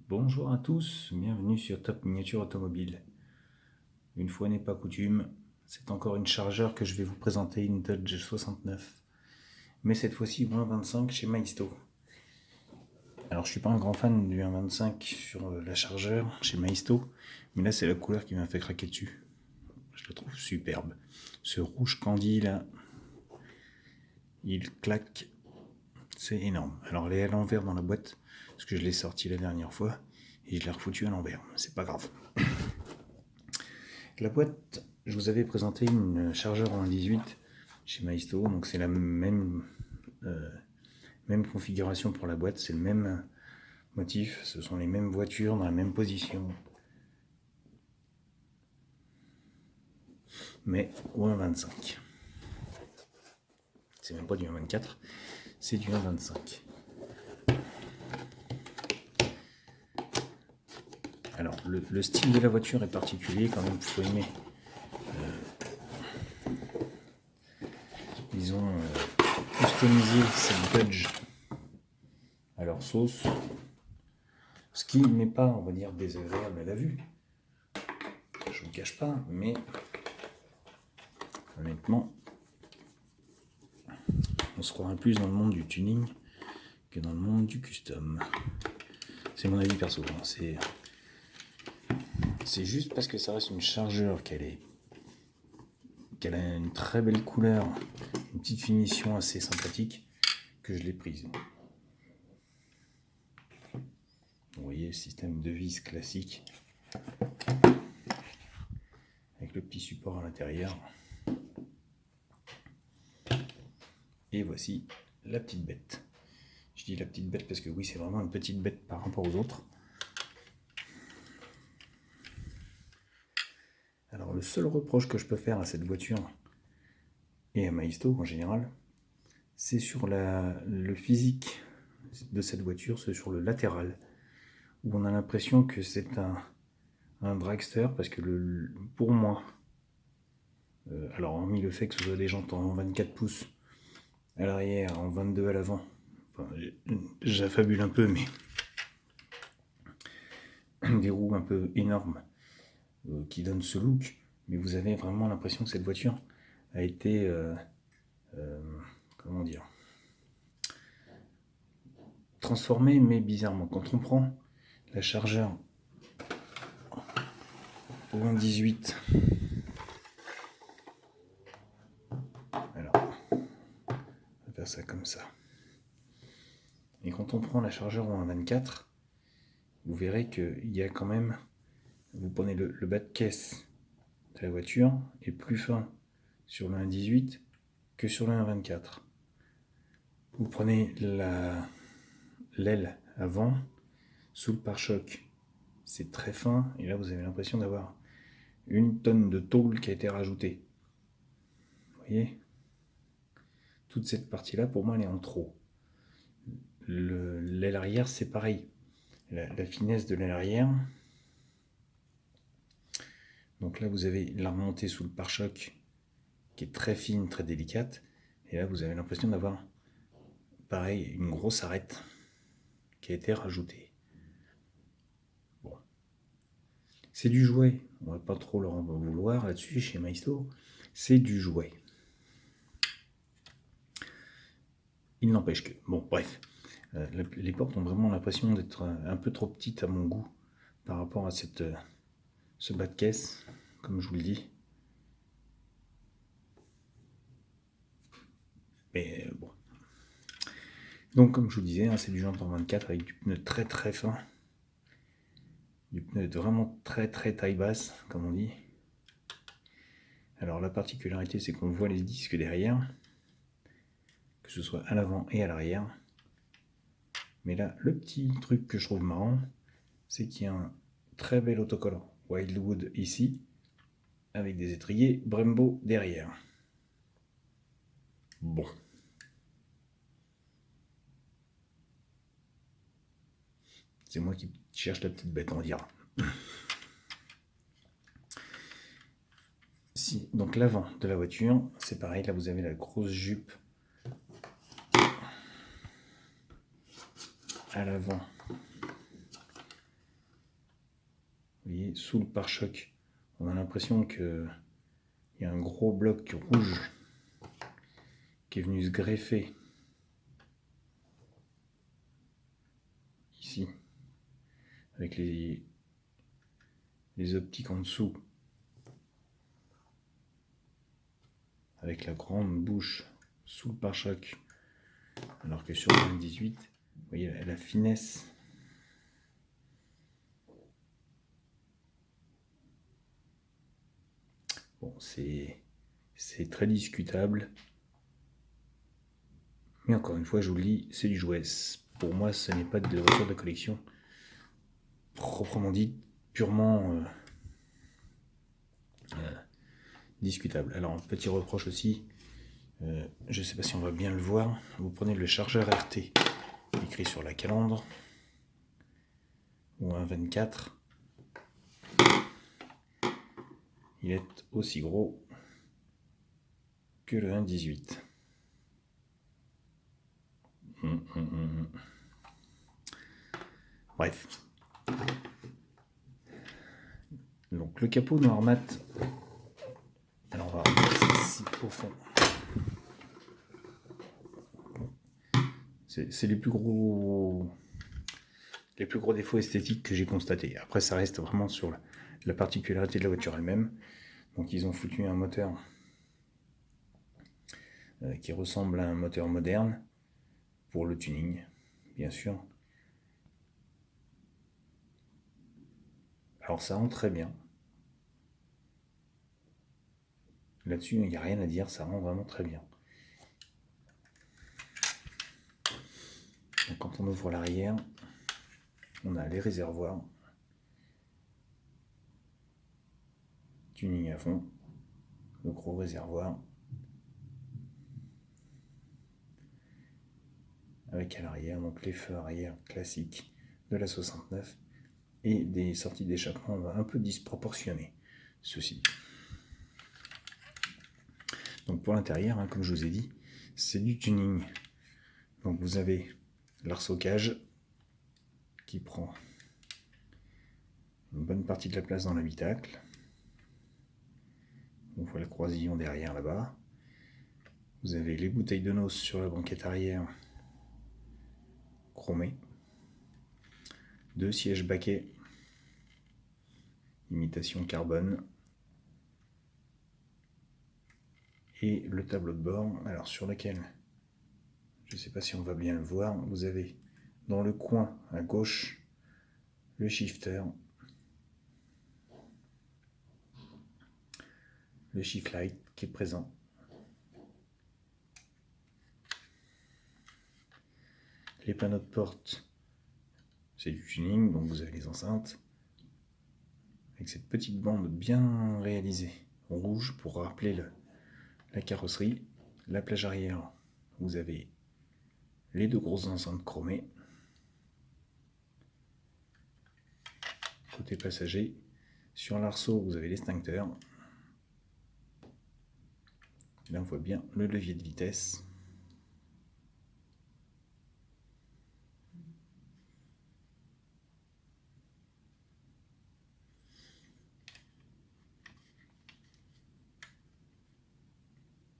Bonjour à tous, bienvenue sur Top Miniature Automobile. Une fois n'est pas coutume, c'est encore une chargeur que je vais vous présenter, une Dodge 69. Mais cette fois-ci, 1.25 chez Maisto. Alors je suis pas un grand fan du 1.25 sur la chargeur chez Maisto, mais là c'est la couleur qui m'a fait craquer dessus. Je la trouve superbe. Ce rouge candy là, il claque, c'est énorme. Alors elle est à l'envers dans la boîte, parce que je l'ai sortie la dernière fois, et je l'ai refoutu à l'envers, c'est pas grave. La boîte, je vous avais présenté une chargeur en 1.18 chez Maisto, donc c'est la même configuration pour la boîte, c'est le même motif, ce sont les mêmes voitures dans la même position, mais au 1.25. C'est même pas du 1.24, c'est du 1.25. Alors le style de la voiture est particulier quand même, il faut aimer. Ils ont customisé cette Dodge à leur sauce, ce qui n'est pas, on va dire, désagréable à la vue. Je ne vous cache pas, mais honnêtement, on se croirait plus dans le monde du tuning que dans le monde du custom. C'est mon avis perso. C'est juste parce que ça reste une chargeur qu'elle a une très belle couleur, une petite finition assez sympathique, que je l'ai prise. Vous voyez le système de vis classique avec le petit support à l'intérieur. Et voici la petite bête. Je dis la petite bête parce que oui, c'est vraiment une petite bête par rapport aux autres. Alors le seul reproche que je peux faire à cette voiture et à Maisto en général, c'est sur le physique de cette voiture, c'est sur le latéral, où on a l'impression que c'est un dragster, parce que pour moi, alors hormis le fait que ce soit des jantes en 24 pouces à l'arrière, en 22 à l'avant, enfin, j'affabule un peu, mais des roues un peu énormes qui donnent ce look, mais vous avez vraiment l'impression que cette voiture a été, comment dire, transformée, mais bizarrement. Quand on prend la chargeur au 1.18, alors on va faire ça comme ça, et quand on prend la chargeur au 1.24, vous verrez qu'il y a quand même, vous prenez le bas de caisse de la voiture est plus fin sur le 1.18 que sur le 1.24. Vous prenez l'aile avant sous le pare-choc, c'est très fin, et là vous avez l'impression d'avoir une tonne de tôle qui a été rajoutée. Vous voyez, toute cette partie là, pour moi, elle est en trop. L'aile arrière, c'est pareil, la finesse de l'aile arrière. Donc là, vous avez la remontée sous le pare-choc qui est très fine, très délicate, et là vous avez l'impression d'avoir pareil une grosse arête qui a été rajoutée. Bon, c'est du jouet, on va pas trop leur en vouloir là-dessus chez Maisto, c'est du jouet. Il n'empêche que, bon, bref, les portes ont vraiment l'impression d'être un peu trop petites à mon goût par rapport à ce bas de caisse, comme je vous le dis. Mais bon. Donc, comme je vous disais, hein, c'est du Janton 24 avec du pneu très très fin, du pneu vraiment très très taille basse, comme on dit. Alors la particularité, c'est qu'on voit les disques derrière, que ce soit à l'avant et à l'arrière. Mais là, le petit truc que je trouve marrant, c'est qu'il y a un très bel autocollant Wildwood ici, avec des étriers Brembo derrière. Bon. C'est moi qui cherche la petite bête, on dira. Si, donc l'avant de la voiture, c'est pareil, là vous avez la grosse jupe à l'avant voyez, sous le pare-choc, on a l'impression qu'il y a un gros bloc rouge qui est venu se greffer ici, avec les optiques en dessous, avec la grande bouche sous le pare-choc, alors que sur le 18, vous voyez la finesse. Bon, c'est très discutable, mais encore une fois, je vous le dis, c'est du jouet. Pour moi, ce n'est pas de voiture de collection proprement dit, purement discutable. Alors, petit reproche aussi, je ne sais pas si on va bien le voir, vous prenez le chargeur RT écrit sur la calandre, ou un 24, il est aussi gros que le 1.18. Bref. Donc le capot noir mat, alors on va remettre ici au fond. C'est les plus gros défauts esthétiques que j'ai constatés. Après, ça reste vraiment sur la particularité de la voiture elle-même. Donc ils ont foutu un moteur qui ressemble à un moteur moderne pour le tuning, bien sûr. Alors ça rend très bien. Là-dessus, il n'y a rien à dire, ça rend vraiment très bien. Donc, quand on ouvre l'arrière, on a les réservoirs. Tuning à fond. Le gros réservoir. Avec à l'arrière, donc les feux arrière classiques de la 69. Et des sorties d'échappement un peu disproportionnées, ceci dit. Donc pour l'intérieur, comme je vous ai dit, c'est du tuning. Donc vous avez l'arsocage qui prend une bonne partie de la place dans l'habitacle. On voit le croisillon derrière là-bas. Vous avez les bouteilles de noces sur la banquette arrière chromées. 2 sièges baquets, imitation carbone. Et le tableau de bord, alors sur lequel, je ne sais pas si on va bien le voir, vous avez dans le coin à gauche le shifter, le shift light qui est présent. Les panneaux de porte, c'est du tuning, donc vous avez les enceintes avec cette petite bande bien réalisée rouge pour rappeler la carrosserie. La plage arrière, vous avez les 2 grosses enceintes chromées. Côté passager, sur l'arceau, vous avez l'extincteur. Là, on voit bien le levier de vitesse.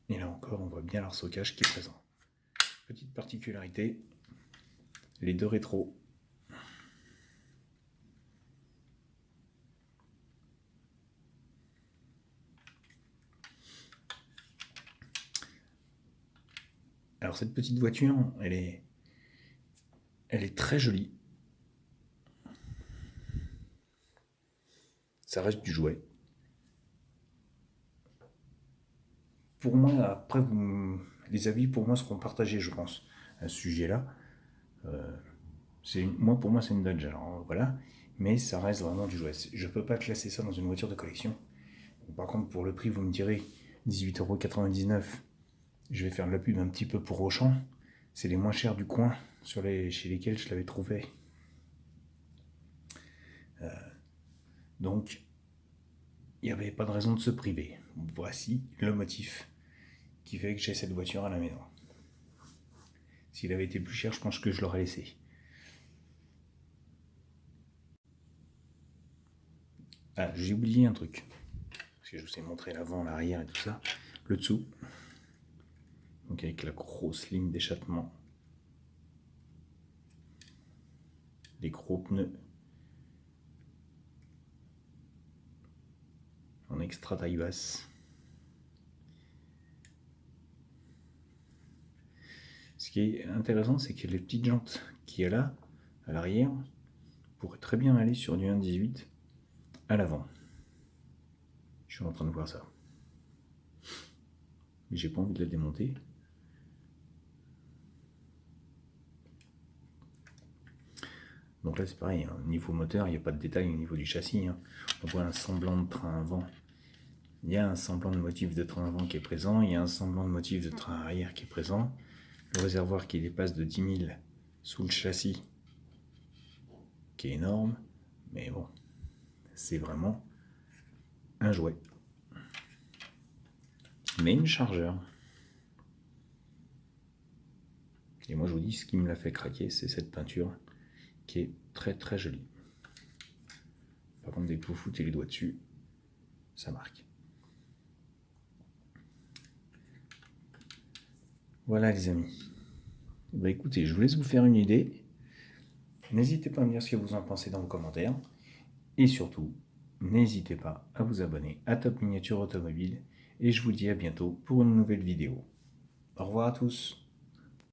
Et là encore, on voit bien l'arsocage qui est présent. Petite particularité, les 2 rétros. Alors cette petite voiture, elle est très jolie. Ça reste du jouet. Pour moi, après, les avis pour moi seront partagés, je pense, à ce sujet-là. Pour moi, c'est une Dodge, alors voilà. Mais ça reste vraiment du jouet. Je ne peux pas classer ça dans une voiture de collection. Par contre, pour le prix, vous me direz 18,99 €. Je vais faire de la pub un petit peu pour Auchan. C'est les moins chers du coin chez lesquels je l'avais trouvé. Donc, il n'y avait pas de raison de se priver. Voici le motif qui fait que j'ai cette voiture à la maison. S'il avait été plus cher, je pense que je l'aurais laissé. Ah, j'ai oublié un truc. Parce que je vous ai montré l'avant, l'arrière et tout ça. Le dessous. Donc avec la grosse ligne d'échappement. Les gros pneus. En extra taille basse. Ce qui est intéressant, c'est que les petites jantes qu'il y a là, à l'arrière, pourraient très bien aller sur du 1.18 à l'avant. Je suis en train de voir ça. Mais j'ai pas envie de la démonter. Donc là c'est pareil, hein. Niveau moteur, il n'y a pas de détail au niveau du châssis. Hein. On voit un semblant de train avant. Il y a un semblant de motif de train avant qui est présent. Il y a un semblant de motif de train arrière qui est présent. Le réservoir qui dépasse de 10 000 sous le châssis, qui est énorme. Mais bon, c'est vraiment un jouet. Mais une chargeur. Et moi je vous dis, ce qui me l'a fait craquer, c'est cette peinture qui est très très jolie. Par contre, dès que vous foutez les doigts dessus, ça marque. Voilà les amis. Bah écoutez, je vous laisse vous faire une idée. N'hésitez pas à me dire ce que vous en pensez dans vos commentaires. Et surtout, n'hésitez pas à vous abonner à Top Miniature Automobile. Et je vous dis à bientôt pour une nouvelle vidéo. Au revoir à tous.